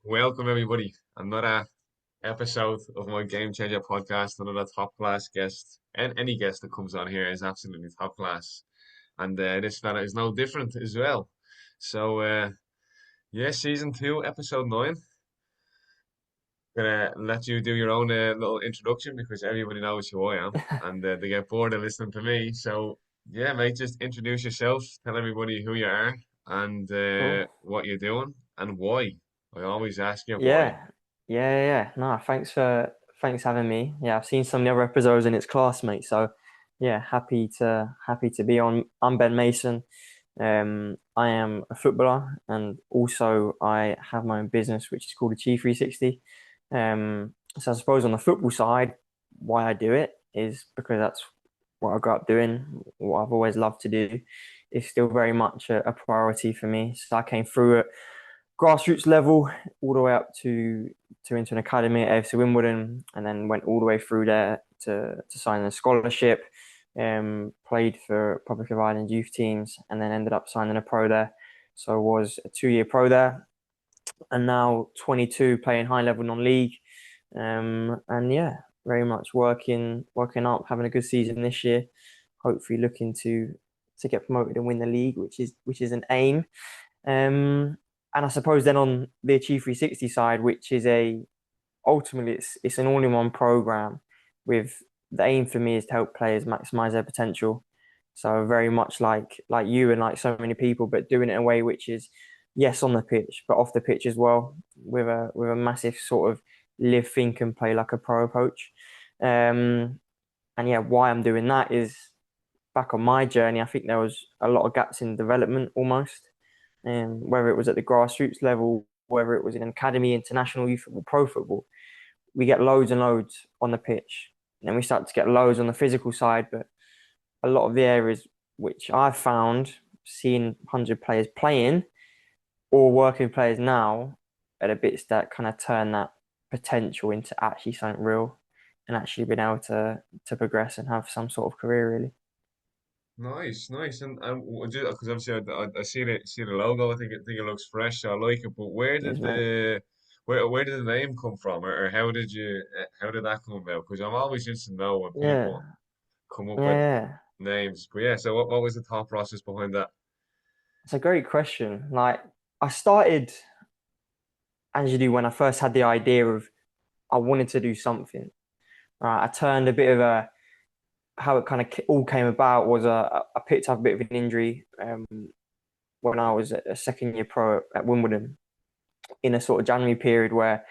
Welcome everybody. Another episode of my Game Changer podcast. Another top class guest, and any guest that comes on here is absolutely top class. And this fella is no different as well. So yeah, season two, episode 9. Gonna let you do your own little introduction because everybody knows who I am, and they get bored of listening to me. So yeah, mate, just introduce yourself. Tell everybody who you are and Cool. what you're doing and why. I always ask you why. Yeah. No, thanks having me. Yeah, I've seen some of the other episodes and it's class, mate. So yeah, happy to be on. I'm Ben Mason. I am a footballer and also I have my own business which is called Achieve 360. So I suppose on the football side, why I do it is because that's what I grew up doing, what I've always loved to do. It's still very much a priority for me. So I came through it grassroots level all the way up to into an academy at AFC Wimbledon, and then went all the way through there to sign a scholarship. Played for Public of Ireland youth teams, and then ended up signing a pro there. So I was a 2 year pro there, and now 22 playing high level non-league. And yeah, very much working up, having a good season this year. Hopefully looking to get promoted and win the league, which is an aim. And I suppose then on the Achieve 360 side, which is ultimately it's an all-in-one program with the aim for me is to help players maximize their potential. So very much like you and like so many people, but doing it in a way which is yes on the pitch, but off the pitch as well, with a massive sort of live, think, and play like a pro approach. And yeah, why I'm doing that is back on my journey. I think there was a lot of gaps in development almost, whether it was at the grassroots level, whether it was in an academy, international youth football, pro football. We get loads and loads on the pitch, and then we start to get loads on the physical side. But a lot of the areas which I've found seeing 100 players playing or working players now are the bits that kind of turn that potential into actually something real and actually being able to progress and have some sort of career really. Nice, nice, and because obviously I see the logo. I think it looks fresh. So I like it. But Cheers, mate. where did the name come from, or how did that come about? Because I'm always interested to know when people Yeah, come up with yeah. names. But yeah, so what was the thought process behind that? It's a great question. Like I started actually when I first had the idea of I wanted to do something. Right, I turned a bit of a how it kind of all came about was I picked up a bit of an injury when I was a second year pro at Wimbledon in a sort of January period where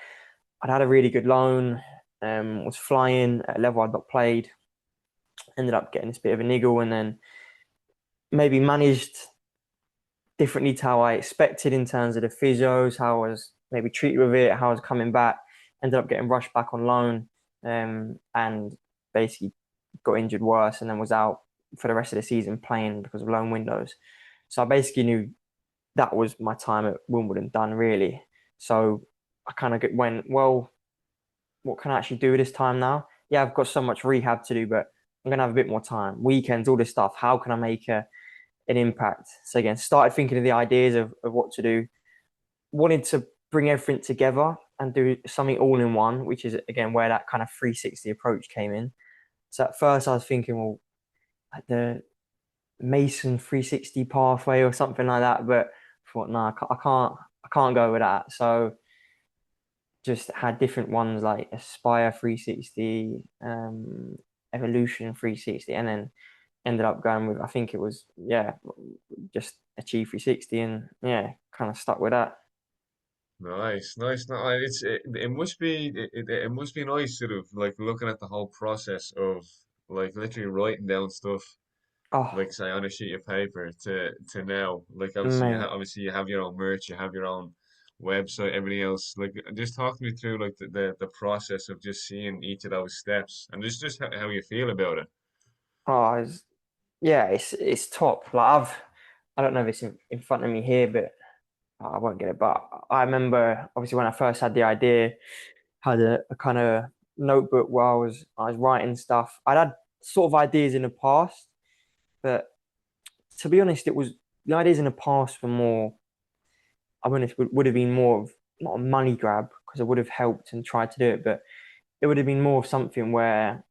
I'd had a really good loan, was flying at a level I'd not played, ended up getting this bit of a niggle, and then maybe managed differently to how I expected in terms of the physios, how I was maybe treated with it, how I was coming back. Ended up getting rushed back on loan, and basically got injured worse, and then was out for the rest of the season playing because of loan windows. So I basically knew that was my time at Wimbledon done really. So I kind of went, well, what can I actually do this time now? Yeah, I've got so much rehab to do, but I'm gonna have a bit more time. Weekends, all this stuff. How can I make an impact? So again, started thinking of the ideas of what to do. Wanted to bring everything together and do something all in one, which is again where that kind of 360 approach came in. So at first I was thinking, well, like the Mason 360 pathway or something like that, but I thought, no, I can't go with that. So just had different ones like Aspire 360, Evolution 360, and then ended up going with I think it was just Achieve 360, and yeah, kind of stuck with that. Nice, nice. No, it must be it must be nice, sort of like looking at the whole process of like literally writing down stuff Oh, like say on a sheet of paper to now. Like mate. obviously you have your own merch, you have your own website, everything else. Like just talk me through like the process of just seeing each of those steps and just how you feel about it. Oh, yeah, it's top. I don't know if it's in front of me here, but I won't get it. But I remember obviously when I first had the idea, had a kind of notebook where I was writing stuff. I'd had sort of ideas in the past, but to be honest, it was the ideas in the past were more. I mean, it would have been more of not a money grab because I would have helped and tried to do it, but it would have been more of something where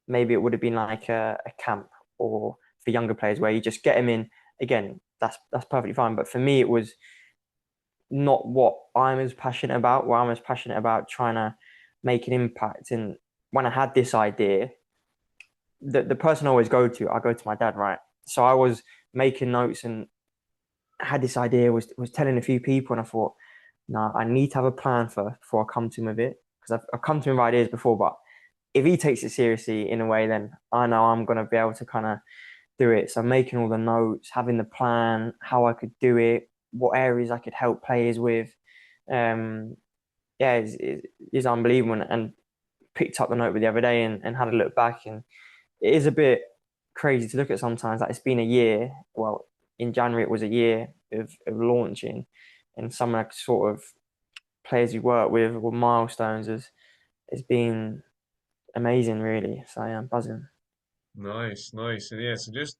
maybe it would have been like a camp or for younger players where you just get them in. Again, that's perfectly fine. But for me, it was not what I'm as passionate about. Where I'm as passionate about trying to make an impact. And when I had this idea, the person I always I go to my dad, right? So I was making notes and had this idea, was telling a few people, and I thought, no, I need to have a plan first before I come to him with it. Because I've come to him with ideas before, but if he takes it seriously in a way, then I know I'm gonna be able to kind of do it. So making all the notes, having the plan, how I could do it, what areas I could help players with. Um, yeah, is unbelievable. And picked up the notebook the other day and had a look back, and it is a bit crazy to look at sometimes. Like it's been a year. Well, in January it was a year of launching, and some of the sort of players you work with milestones has been amazing, really. So yeah, I'm buzzing. Nice, nice, and yeah. So just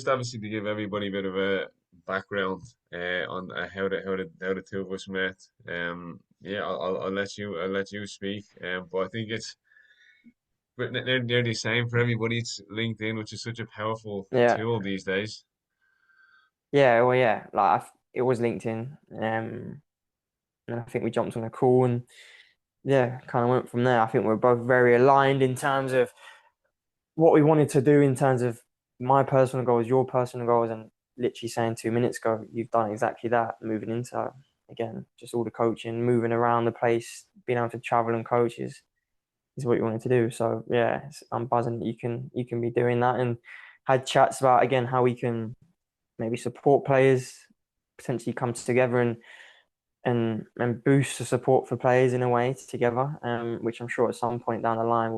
obviously to give everybody a bit of a background on how the two of us met. Yeah, I'll let you speak. But I think it's but they're the same for everybody. It's LinkedIn, which is such a powerful Yeah, tool these days. yeah, well, yeah. It was LinkedIn, and I think we jumped on a call and yeah, kind of went from there. I think we're both very aligned in terms of what we wanted to do in terms of my personal goals, your personal goals, and literally saying 2 minutes ago, you've done exactly that. Moving into again, just all the coaching, moving around the place, being able to travel and coach is what you wanted to do. So yeah, I'm buzzing that you can be doing that, and had chats about again how we can maybe support players, potentially come together and boost the support for players in a way together, which I'm sure at some point down the line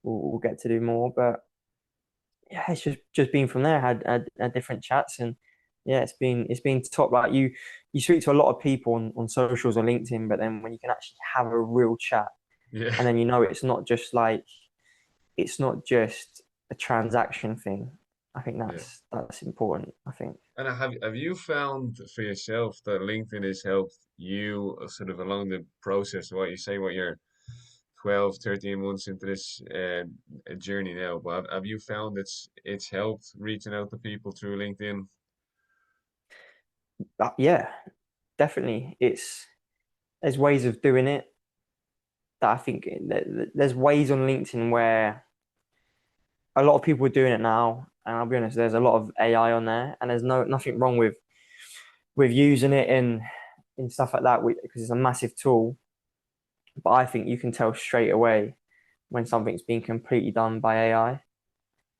we'll get to do more. But yeah, it's just been from there. Had different chats, and yeah, it's been top. Like you speak to a lot of people on socials or LinkedIn, but then when you can actually have a real chat, Yeah, and then you know it's not just a transaction thing. I think yeah. that's important. I think. And have you found for yourself that LinkedIn has helped you sort of along the process? What you say, what you're 12, 13 months into this journey now, but have you found it's helped reaching out to people through LinkedIn? Yeah, definitely. There's ways of doing it that I think there's ways on LinkedIn where a lot of people are doing it now, and I'll be honest, there's a lot of AI on there, and there's nothing wrong with using it in stuff like that because it's a massive tool. But I think you can tell straight away when something's been completely done by AI, Yeah,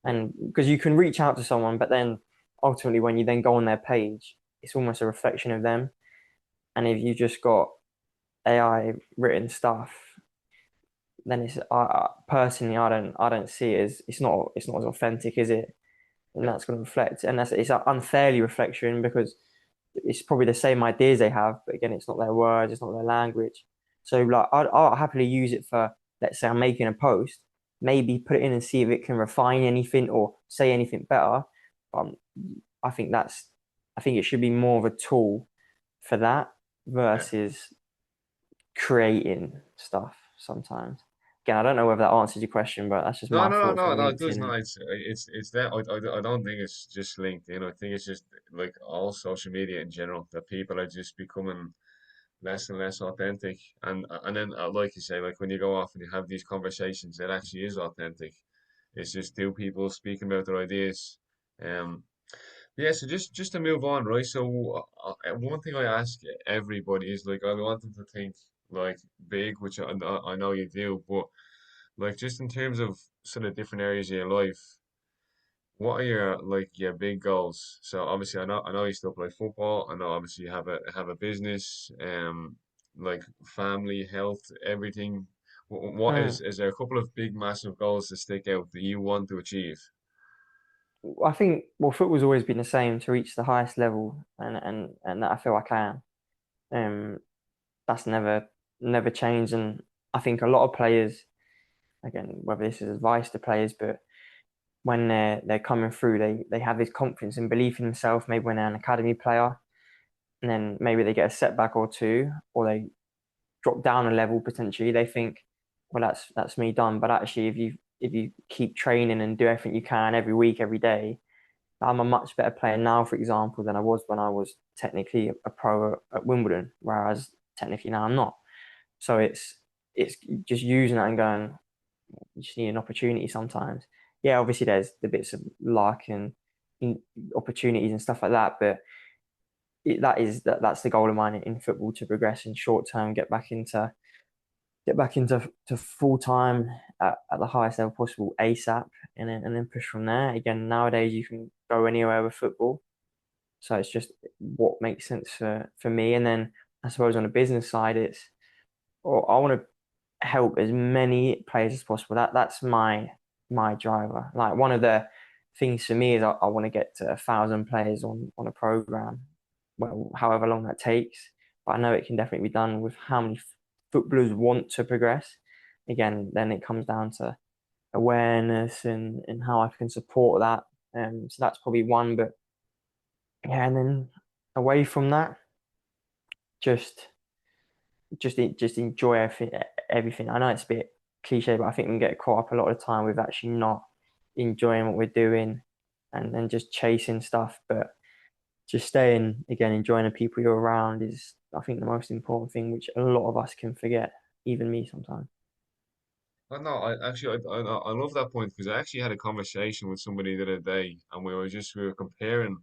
and because you can reach out to someone, but then ultimately when you then go on their page, it's almost a reflection of them. And if you just got AI written stuff, then personally I don't see it as it's not as authentic, is it? And yeah, that's going to reflect, and it's an unfairly reflection because it's probably the same ideas they have, but again, it's not their words, it's not their language. So like I'll happily use it for, let's say I'm making a post, maybe put it in and see if it can refine anything or say anything better. Um, I think I think it should be more of a tool for that yeah. versus creating stuff sometimes. Again, I don't know whether that answers your question, but that's just No, my no, no, thoughts no, on no. It does LinkedIn. not. It's that. I don't think it's just LinkedIn. I think it's just like all social media in general that people are just becoming less and less authentic. And then like you say, like when you go off and you have these conversations, it actually is authentic. It's just two people speaking about their ideas. Um, yeah. So just to move on, right? So one thing I ask everybody is like I want them to think like big, which I know you do, but like just in terms of sort of different areas of your life, what are your like your big goals? So obviously I know you still play football. I know obviously you have a business, like family, health, everything. What Mm. is there a couple of big massive goals that stick out that you want to achieve? I think well, football's always been the same to reach the highest level, and that I feel I can. Um, that's never changed, and I think a lot of players, again, whether this is advice to players, but when they're coming through, they have this confidence and belief in themselves. Maybe when they're an academy player, and then maybe they get a setback or two, or drop down a level potentially. They think, well, that's me done. But actually, if you keep training and do everything you can every week, every day, I'm a much better player now, for example, than I was when I was technically a pro at Wimbledon, whereas technically now I'm not. So it's just using that and going, you just need an opportunity sometimes. Yeah, obviously there's the bits of luck and opportunities and stuff like that, but that's the goal of mine in football, to progress in short term, get back into to full time at the highest level possible ASAP, and then push from there. Again, nowadays you can go anywhere with football, so it's just what makes sense for me. And then I suppose on the business side, it's, or I want to help as many players as possible. That's my driver. Like, one of the things for me is I want to get to 1,000 players on a program. Well, however long that takes, but I know it can definitely be done with how many footballers want to progress. Again, then it comes down to awareness and how I can support that. So that's probably one. But yeah, and then away from that, just just enjoy everything. I know it's a bit cliche, but I think we can get caught up a lot of the time with actually not enjoying what we're doing, and just chasing stuff. But just staying, again, enjoying the people you're around is, I think, the most important thing, which a lot of us can forget, even me sometimes. Well, no, I love that point because I actually had a conversation with somebody the other day, and we were comparing.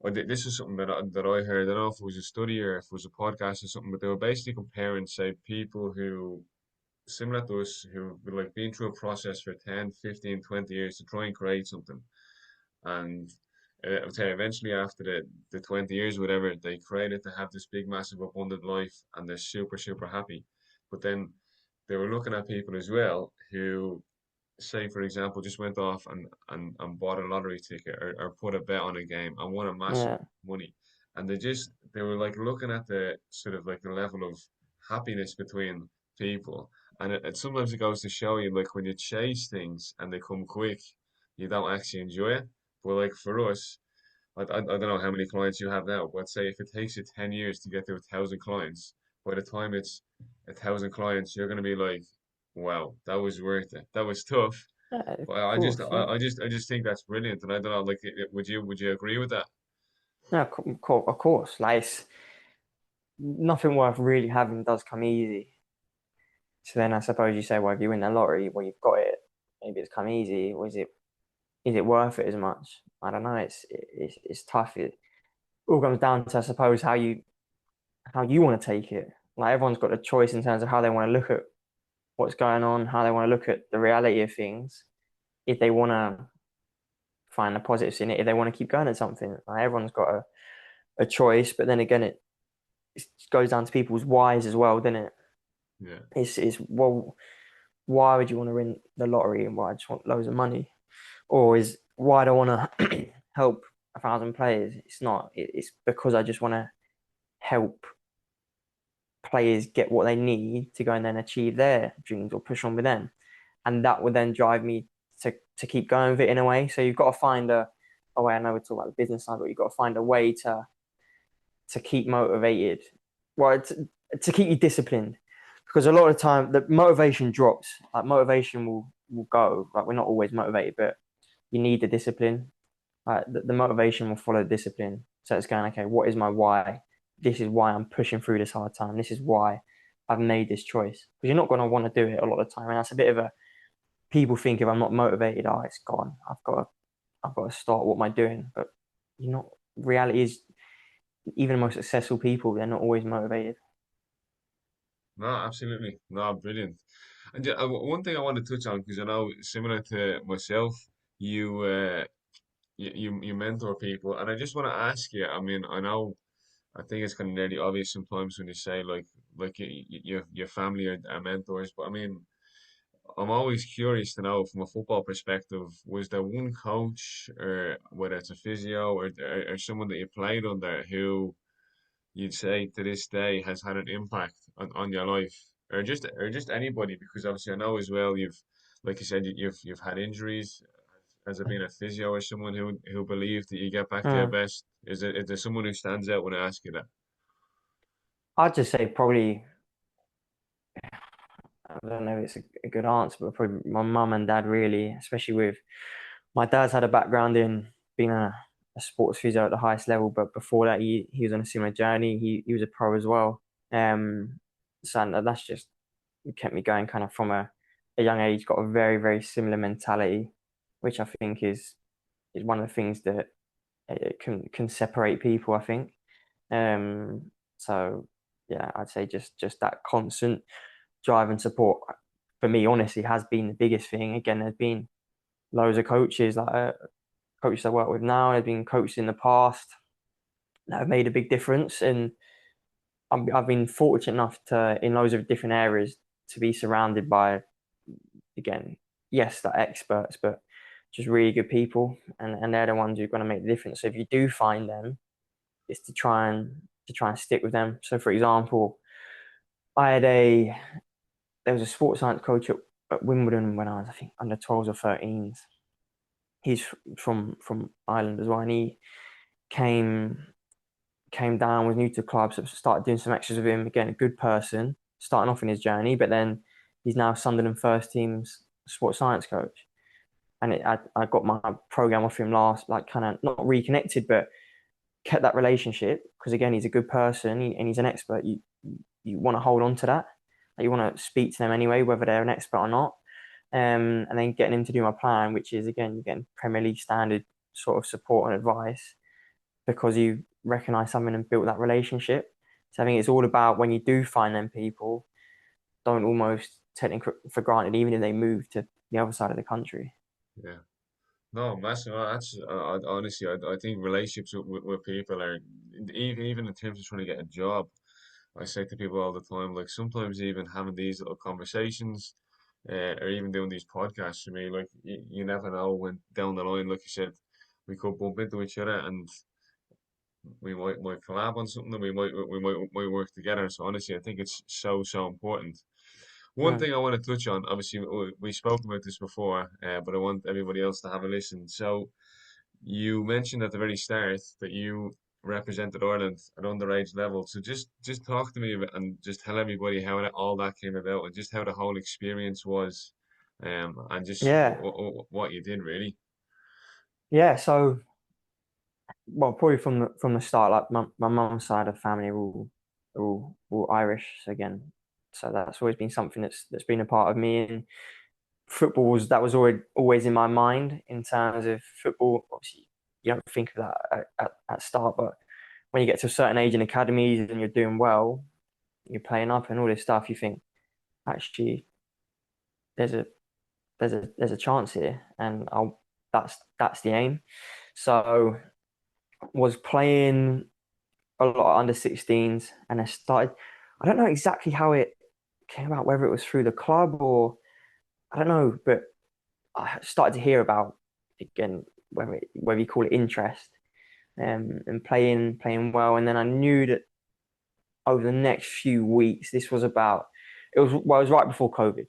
This is something that I heard. I don't know if it was a study or if it was a podcast or something, but they were basically comparing, say, people who similar to us who were like been through a process for 10, 15, 20 years to try and create something. And I would say eventually after the 20 years, whatever, they created to have this big, massive, abundant life and they're super, super happy. But then they were looking at people as well who, say, for example, just went off and bought a lottery ticket or put a bet on a game and won a massive Yeah, money. And they were like looking at the sort of like the level of happiness between people. And sometimes it goes to show you, like, when you chase things and they come quick, you don't actually enjoy it. But like for us, I don't know how many clients you have now, but say if it takes you 10 years to get to 1,000 clients, by the time it's 1,000 clients, you're going to be like, wow, that was worth it. That was tough. of But course, yeah. I just think that's brilliant. And I don't know, like, would you agree with that? No, of course. Like, nothing worth really having does come easy. So then I suppose you say, well, if you win the lottery, well, you've got it. Maybe it's come easy. Or is it worth it as much? I don't know. It's tough. It all comes down to, I suppose, how you want to take it. Like, everyone's got a choice in terms of how they want to look at what's going on, how they want to look at the reality of things. If they want to find the positives in it, if they want to keep going at something, like, everyone's got a choice. But then again, it goes down to people's whys as well, doesn't it? Yeah. It's well, why would you want to win the lottery, and why I just want loads of money? Or is why do I want to help 1,000 players? It's not. It's because I just want to help players get what they need to go and then achieve their dreams or push on with them, and that would then drive me to keep going with it in a way. So you've got to find a way. I know we're talking about the business side, but you've got to find a way to keep motivated, well, to keep you disciplined, because a lot of the time the motivation drops. Like, motivation will go. Like, we're not always motivated, but you need the discipline. The motivation will follow discipline. So it's going, okay, what is my why? This is why I'm pushing through this hard time. This is why I've made this choice. Because you're not going to want to do it a lot of the time. And that's a bit of a, people think, if I'm not motivated, oh, it's gone. I've got to start. What am I doing? But you're not. Reality is, even the most successful people, they're not always motivated. No, absolutely. No, brilliant. And one thing I want to touch on, because I know similar to myself, you you mentor people, and I just want to ask you. I mean, I know I think it's kind of nearly obvious sometimes when you say like your family are mentors, but I mean, I'm always curious to know from a football perspective, was there one coach or whether it's a physio or someone that you played under who you'd say to this day has had an impact on your life, or just anybody? Because obviously I know as well you've, like you said, you've had injuries. Has it been a physio or someone who believed that you get back to your Mm. best? Is there someone who stands out when I ask you that? I'd just say probably. I don't know if it's a good answer, but probably my mum and dad really, especially with my dad's had a background in being a sports physio at the highest level, but before that he was on a similar journey. He was a pro as well. So that's just kept me going kind of from a young age, got a very, very similar mentality, which I think is one of the things that it can separate people, I think. So yeah, I'd say just that constant drive and support for me, honestly, has been the biggest thing. Again, there's been loads of coaches like coaches I work with now. There's been coaches in the past that have made a big difference, and I've been fortunate enough to in loads of different areas to be surrounded by, again, yes, the experts, but just really good people, and they're the ones who are going to make the difference. So if you do find them, it's to try and stick with them. So for example, I had a there was a sports science coach at Wimbledon when I was, I think, under 12s or 13s. He's from Ireland as well, and he came came down, was new to the club, so started doing some extras with him. Again, a good person, starting off in his journey, but then he's now Sunderland first team's sports science coach. And I got my program off him last, like kind of not reconnected, but kept that relationship because again, he's a good person and he's an expert. You want to hold on to that. Like, you want to speak to them anyway, whether they're an expert or not. And then getting him to do my plan, which is again Premier League standard sort of support and advice because you recognize something and built that relationship. So I think it's all about when you do find them people, don't almost take them for granted, even if they move to the other side of the country. Yeah. No, massive. That's honestly, I think relationships with people are even in terms of trying to get a job. I say to people all the time, like sometimes even having these little conversations, or even doing these podcasts for me, like you never know when down the line, like you said, we could bump into each other and we might collab on something, and we might work together. So honestly, I think it's so important. One Mm. thing I want to touch on, obviously, we spoke about this before, but I want everybody else to have a listen. So, you mentioned at the very start that you represented Ireland at underage level. So just talk to me about, and just tell everybody how all that came about and just how the whole experience was, and just Yeah, what you did really. yeah. So, well, probably from the start, like my mum's side of the family are all Irish. So again, so that's always been something that's been a part of me. And football was always in my mind in terms of football. Obviously, you don't think of that at start, but when you get to a certain age in academies and you're doing well, you're playing up and all this stuff, you think actually there's a there's a chance here, and I'll that's the aim. So was playing a lot of under 16s, and I started. I don't know exactly how it came out, whether it was through the club or I don't know, but I started to hear about again whether you call it interest, and playing well, and then I knew that over the next few weeks, this was about it was right before COVID,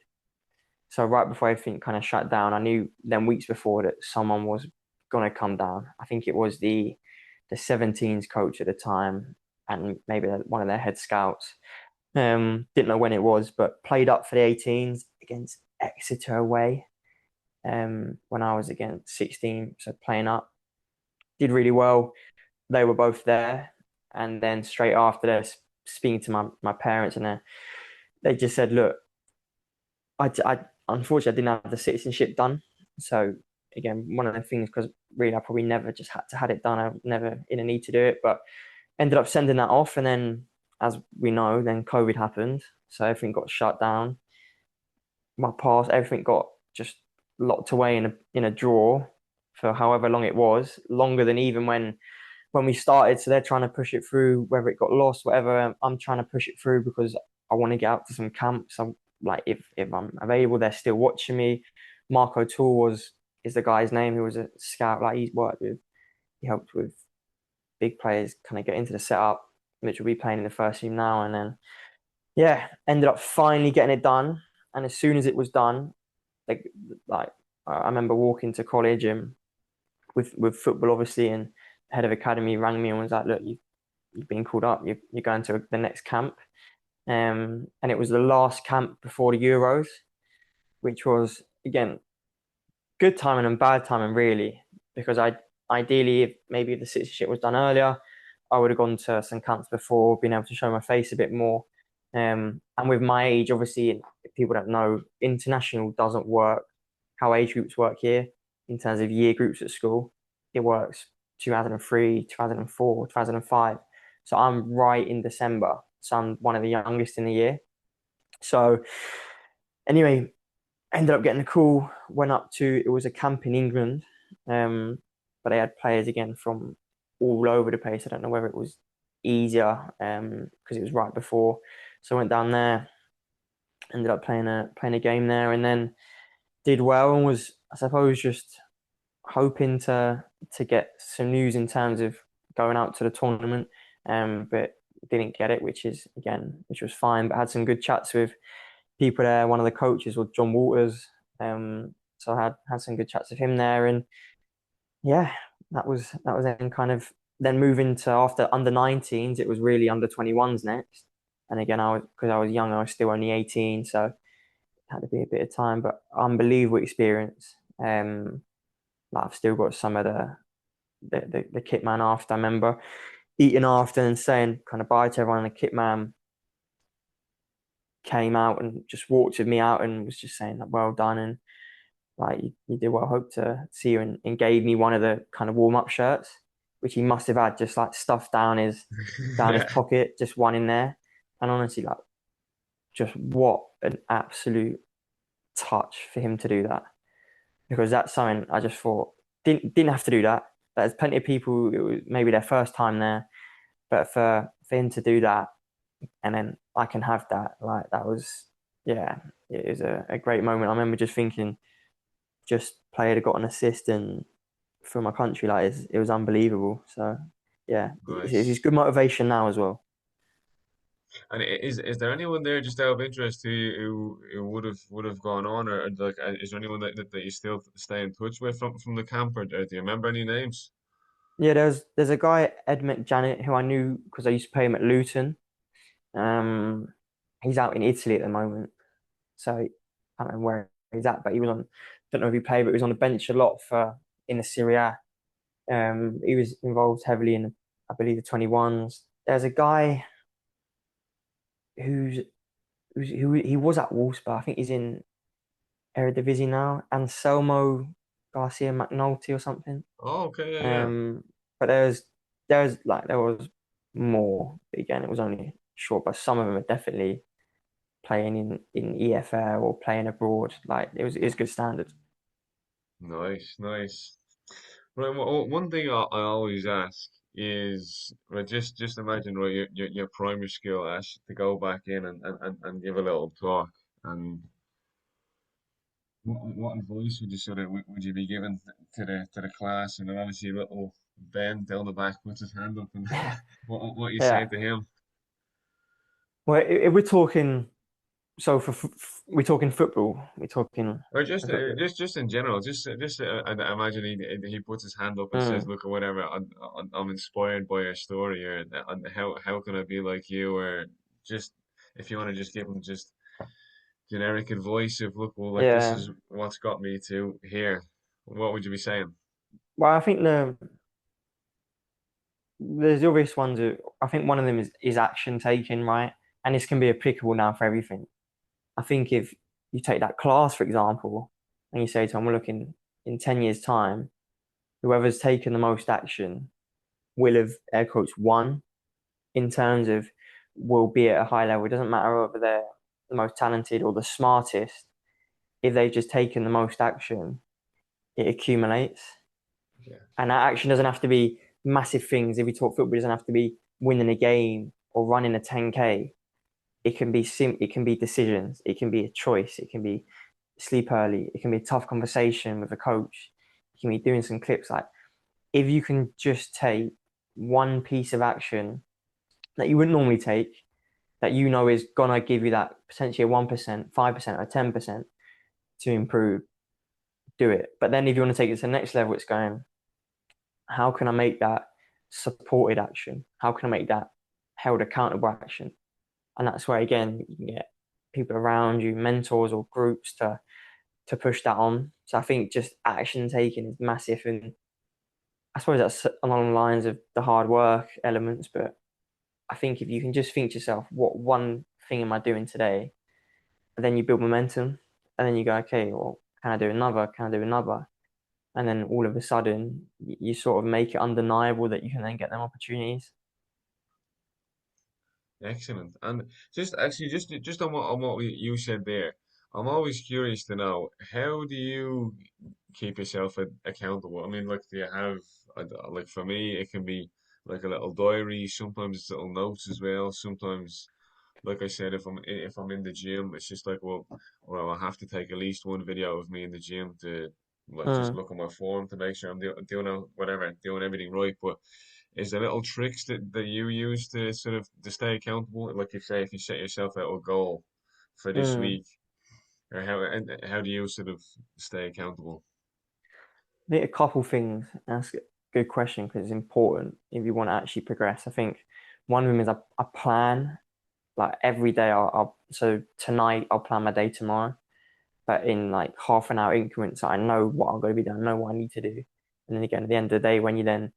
so right before everything kind of shut down. I knew then weeks before that someone was gonna come down. I think it was the 17s coach at the time, and maybe one of their head scouts. Didn't know when it was, but played up for the 18s against Exeter away. When I was again 16, so playing up, did really well. They were both there, and then straight after that, speaking to my parents, and they just said, "Look, I unfortunately I didn't have the citizenship done, so." Again, one of the things because really I probably never just had it done. I was never in a need to do it, but ended up sending that off, and then as we know, then COVID happened, so everything got shut down. My pass, everything got just locked away in a drawer for however long it was, longer than even when we started. So they're trying to push it through, whether it got lost, whatever. I'm trying to push it through because I want to get out to some camps. I'm like, if I'm available, they're still watching me. Mark O'Toole is the guy's name who was a scout. Like he helped with big players kind of get into the setup, which will be playing in the first team now. And then yeah, ended up finally getting it done. And as soon as it was done, like like I remember walking to college and with football obviously, and head of academy rang me and was like, "Look, you've been called up. You're going to the next camp." and it was the last camp before the Euros, which was again good timing and bad timing really, because I ideally if maybe if the citizenship was done earlier, I would have gone to some camps before, been able to show my face a bit more. And with my age, obviously, if people don't know, international doesn't work how age groups work here in terms of year groups at school. It works 2003, 2004, 2005. So I'm right in December. So I'm one of the youngest in the year. So anyway, ended up getting a call, went up to, it was a camp in England, but they had players again from all over the place. I don't know whether it was easier because it was right before. So I went down there, ended up playing a game there, and then did well and was, I suppose, just hoping to get some news in terms of going out to the tournament, but didn't get it, which was fine. But had some good chats with people there. One of the coaches was John Walters, so I had some good chats with him there, and yeah, that was then kind of then moving to after under 19s. It was really under 21s next, and again because I was young, I was still only 18, so it had to be a bit of time, but unbelievable experience. Like I've still got some of the kit man after. I remember eating after and saying kind of bye to everyone, and the kit man came out and just walked with me out and was just saying like, well done, and like you did well, hope to see you, and gave me one of the kind of warm-up shirts, which he must have had just like stuffed down his Yeah. pocket, just one in there. And honestly, like just what an absolute touch for him to do that, because that's something I just thought didn't have to do that. There's plenty of people, it was maybe their first time there, but for him to do that, and then I can have that. Like that was, yeah, it was a great moment. I remember just thinking, just player got an assist and for my country, like it was unbelievable. So yeah, it's Nice. good motivation now as well. And is there anyone there just out of interest who would have gone on, or like is there anyone that you still stay in touch with from the camp, or do you remember any names? Yeah, there's a guy Ed McJanet who I knew because I used to play him at Luton. Um, he's out in Italy at the moment, so I don't know where he's at, but he was on. Don't know if he played, but he was on the bench a lot for in the Serie A. He was involved heavily in, I believe, the 21s. There's a guy who's, who he was at Wolfsburg. I think he's in Eredivisie now. Anselmo Garcia McNulty or something. Oh, okay, yeah, yeah. Um, but there was more. But again, it was only short. But some of them are definitely playing in EFL or playing abroad. Like it was good standard. Nice, nice. Right, well, one thing I always ask is, right, just imagine, right, your primary school, Ash, to go back in and give a little talk. And what advice would you would you be giving to the class? And then obviously little Ben down the back puts his hand up, and what you say Yeah. to him? Well, if we're talking, so we're talking football. We're talking. Or just in general, I imagine he puts his hand up and says, Mm, "Look, or whatever, I'm inspired by your story, or how can I be like you?" Or just if you want to just give him just generic advice of, "Look, well, like this yeah. is what's got me to here." What would you be saying? Well, I think there's the obvious ones. I think one of them is action taking, right? And this can be applicable now for everything. I think if you take that class, for example, and you say to them, we're looking in 10 years' time, whoever's taken the most action will have, air quotes, won in terms of will be at a high level. It doesn't matter whether they're the most talented or the smartest. If they've just taken the most action, it accumulates. Yeah. And that action doesn't have to be massive things. If we talk football, it doesn't have to be winning a game or running a 10K. It can be decisions. It can be a choice. It can be sleep early. It can be a tough conversation with a coach. It can be doing some clips. Like if you can just take one piece of action that you wouldn't normally take, that you know is gonna give you that potentially a 1%, 5%, or 10% to improve, do it. But then if you want to take it to the next level, it's going, how can I make that supported action? How can I make that held accountable action? And that's where again you can get people around you, mentors or groups to push that on. So I think just action taking is massive, and I suppose that's along the lines of the hard work elements. But I think if you can just think to yourself, what one thing am I doing today? And then you build momentum, and then you go, okay, well, can I do another? Can I do another? And then all of a sudden, you sort of make it undeniable that you can then get them opportunities. Excellent. And just actually, just on what you said there, I'm always curious to know how do you keep yourself accountable? I mean, like, do you have like for me, it can be like a little diary. Sometimes it's little notes as well. Sometimes, like I said, if I'm in the gym, it's just like, well, I have to take at least one video of me in the gym to like just Mm, look at my form to make sure I'm doing whatever, doing everything right. But is there little tricks that you use to sort of to stay accountable? Like you say, if you set yourself out a goal for this mm. week, or how do you sort of stay accountable? I think a couple things. That's a good question because it's important if you want to actually progress. I think one of them is I plan like every day. So tonight I'll plan my day tomorrow, but in like half an hour increments. So I know what I'm going to be doing. I know what I need to do. And then again, at the end of the day, when you then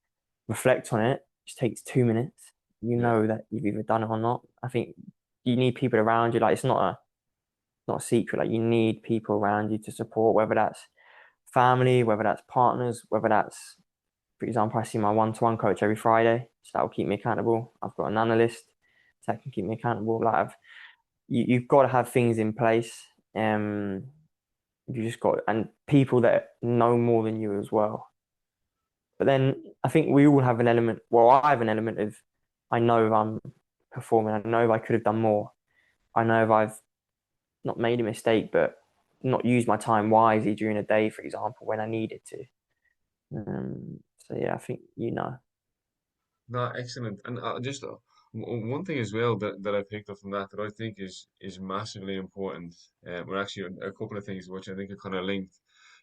reflect on it, it just takes 2 minutes. You Yeah, know that you've either done it or not. I think you need people around you. Like it's not a secret. Like you need people around you to support, whether that's family, whether that's partners, whether that's, for example, I see my one-to-one coach every Friday, so that will keep me accountable. I've got an analyst so that can keep me accountable. You've got to have things in place. Um, you just got and people that know more than you as well. But then I think we all have an element. Well, I have an element of I know if I'm performing. I know if I could have done more. I know if I've not made a mistake, but not used my time wisely during a day, for example, when I needed to. So yeah, I think you know. no, excellent. And just one thing as well that I picked up from that I think is massively important. Well, actually, a couple of things which I think are kind of linked.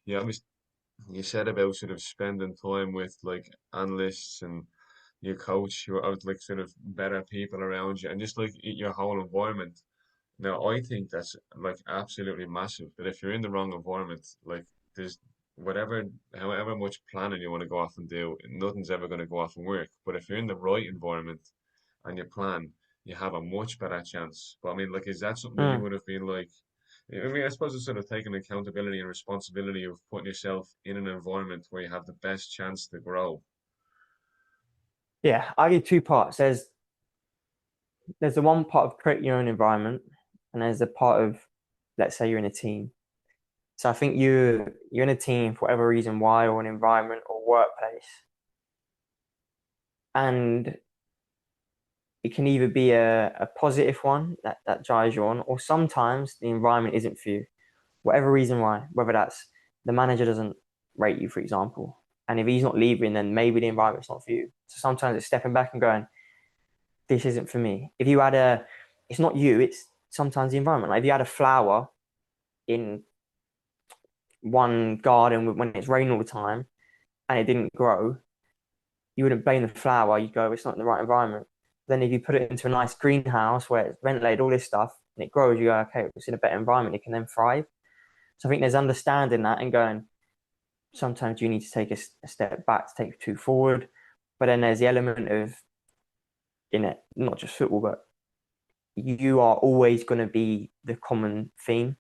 Yeah, you said about sort of spending time with like analysts and your coach who are like sort of better people around you and just like your whole environment. Now, I think that's like absolutely massive. That if you're in the wrong environment, like there's whatever, however much planning you want to go off and do, nothing's ever going to go off and work. But if you're in the right environment and you plan, you have a much better chance. But I mean, like, is that something that you Mm. would have been like? I mean, I suppose it's sort of taking accountability and responsibility of putting yourself in an environment where you have the best chance to grow. Yeah, I give two parts. There's the one part of create your own environment, and there's the part of, let's say you're in a team. So I think you're in a team for whatever reason, why, or an environment or workplace, and it can either be a positive one that drives you on, or sometimes the environment isn't for you, whatever reason why, whether that's the manager doesn't rate you, for example, and if he's not leaving, then maybe the environment's not for you. So sometimes it's stepping back and going, this isn't for me. If you had it's not you, it's sometimes the environment. Like if you had a flower in one garden when it's raining all the time and it didn't grow, you wouldn't blame the flower. You'd go, it's not in the right environment. Then if you put it into a nice greenhouse where it's ventilated, all this stuff, and it grows, you go, okay, it's in a better environment. It can then thrive. So I think there's understanding that and going, sometimes you need to take a step back to take two forward. But then there's the element of in it, not just football, but you are always going to be the common theme.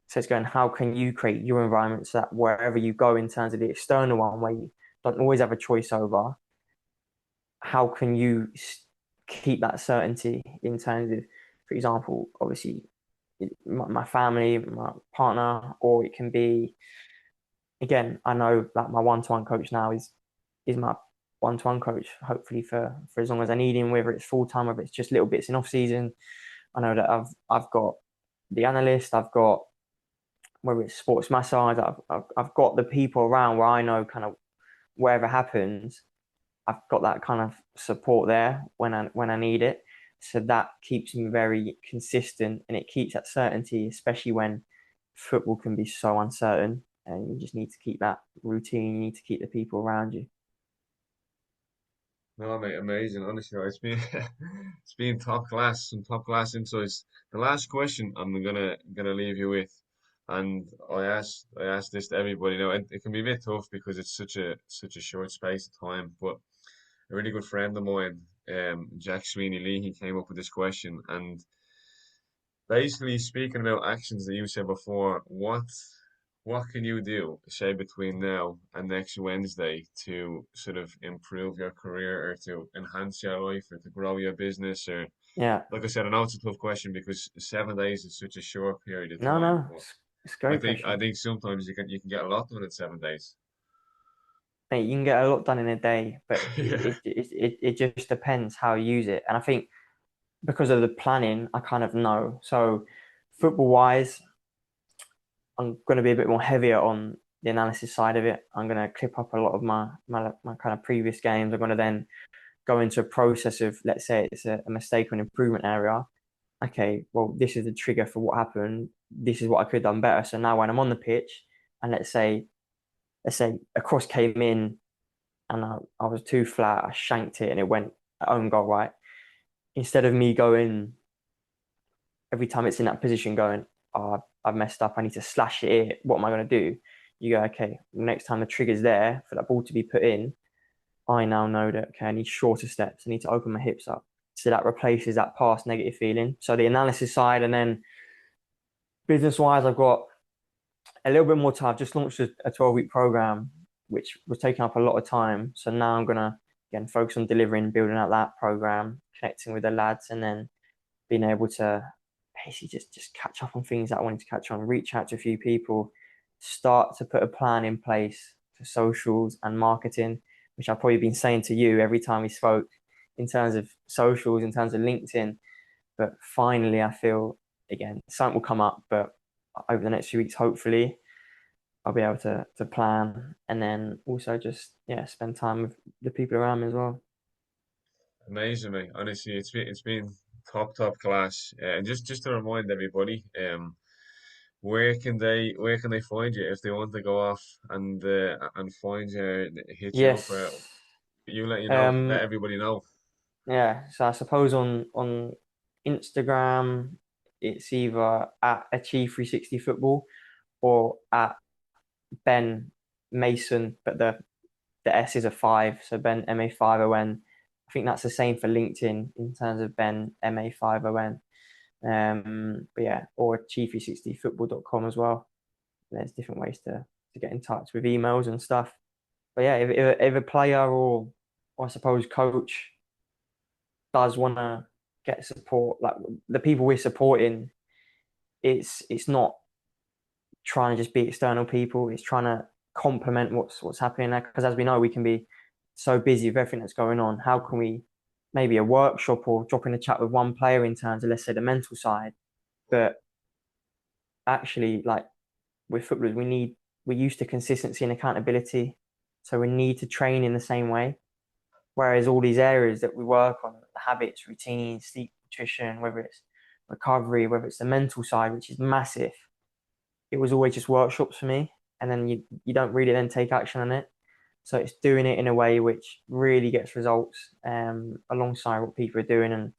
So it's going, how can you create your environment so that wherever you go in terms of the external one, where you don't always have a choice over, how can you keep that certainty in terms of, for example, obviously my family, my partner, or it can be, again, I know that my one-to-one coach now is my one-to-one coach, hopefully for as long as I need him, whether it's full time, whether it's just little bits in off season. I know that I've got the analyst, I've got whether it's sports massage, I've got the people around where I know kind of wherever happens, I've got that kind of support there when I need it. So that keeps me very consistent and it keeps that certainty, especially when football can be so uncertain and you just need to keep that routine. You need to keep the people around you. No, mate, amazing. Honestly, it's been it's been top class, some top class insights. The last question I'm gonna leave you with, and I asked this to everybody. Now, it can be a bit tough because it's such a short space of time. But a really good friend of mine, Jack Sweeney Lee, he came up with this question, and basically speaking about actions that you said before, what can you do, say, between now and next Wednesday to sort of improve your career or to enhance your life or to grow your business? Or, Yeah. like I said, I know it's a tough question because 7 days is such a short period of No, time, no, but it's a I great think I question. think sometimes you can get a lot done in 7 days. Mate, you can get a lot done in a day, but Yeah. it just depends how you use it. And I think because of the planning, I kind of know. So football wise, I'm going to be a bit more heavier on the analysis side of it. I'm going to clip up a lot of my kind of previous games. I'm going to then go into a process of, let's say it's a mistake or an improvement area. Okay, well, this is the trigger for what happened. This is what I could have done better. So now when I'm on the pitch and let's say a cross came in and I was too flat, I shanked it and it went own goal, right? Instead of me going every time it's in that position going, oh, I've messed up, I need to slash it here. What am I going to do? You go, okay, next time the trigger's there for that ball to be put in, I now know that, okay, I need shorter steps. I need to open my hips up. So that replaces that past negative feeling. So the analysis side, and then business wise, I've got a little bit more time. I've just launched a 12-week program, which was taking up a lot of time. So now I'm going to, again, focus on delivering, building out that program, connecting with the lads, and then being able to basically just catch up on things that I wanted to catch on, reach out to a few people, start to put a plan in place for socials and marketing, which I've probably been saying to you every time we spoke in terms of socials, in terms of LinkedIn. But finally, I feel again something will come up, but over the next few weeks, hopefully, I'll be able to plan and then also just spend time with the people around me as well. Amazing, mate. Honestly, it's been top class. And just to remind everybody, where can they find you if they want to go off and find you, hit you up? Yes. Let Um, everybody know. Yeah, so I suppose on Instagram it's either at Achieve360 Football or at Ben Mason, but the S is a five, so Ben MA5ON. I think that's the same for LinkedIn in terms of Ben MA5ON. But yeah, or achieve360football.com as well. There's different ways to get in touch with emails and stuff. But yeah, if a player or I suppose coach does want to get support, like the people we're supporting, it's not trying to just be external people. It's trying to complement what's happening there. Because as we know, we can be so busy with everything that's going on. How can we maybe a workshop or drop in a chat with one player in terms of let's say the mental side, but actually like with footballers, we're used to consistency and accountability, so we need to train in the same way. Whereas all these areas that we work on, the habits, routines, sleep, nutrition, whether it's recovery, whether it's the mental side, which is massive, it was always just workshops for me. And then you don't really then take action on it. So it's doing it in a way which really gets results alongside what people are doing. And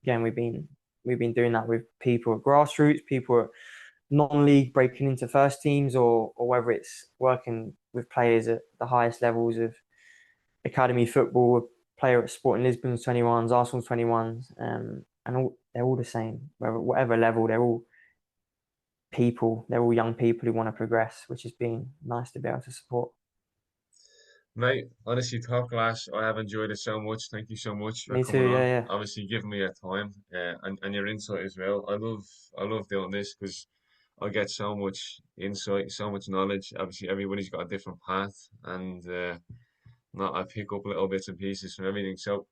again, we've been doing that with people at grassroots, people at non-league breaking into first teams, or whether it's working with players at the highest levels of academy football, a player at Sporting Lisbon's 21s, Arsenal's 21s, and they're all the same. Whatever level, they're all people. They're all young people who want to progress, which has been nice to be able to support. Mate, honestly, top class. I have enjoyed it so much. Thank you so much for Me too. coming Yeah, on. yeah, Obviously, giving me your time and your insight as well. I love doing this because I get so much insight, so much knowledge. Obviously, everybody's got a different path, and not I pick up little bits and pieces from everything. So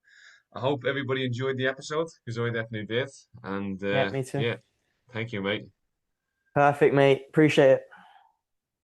I hope everybody enjoyed the episode because I definitely did. And yeah. Me too. yeah, thank you, mate. Perfect, mate. Appreciate it.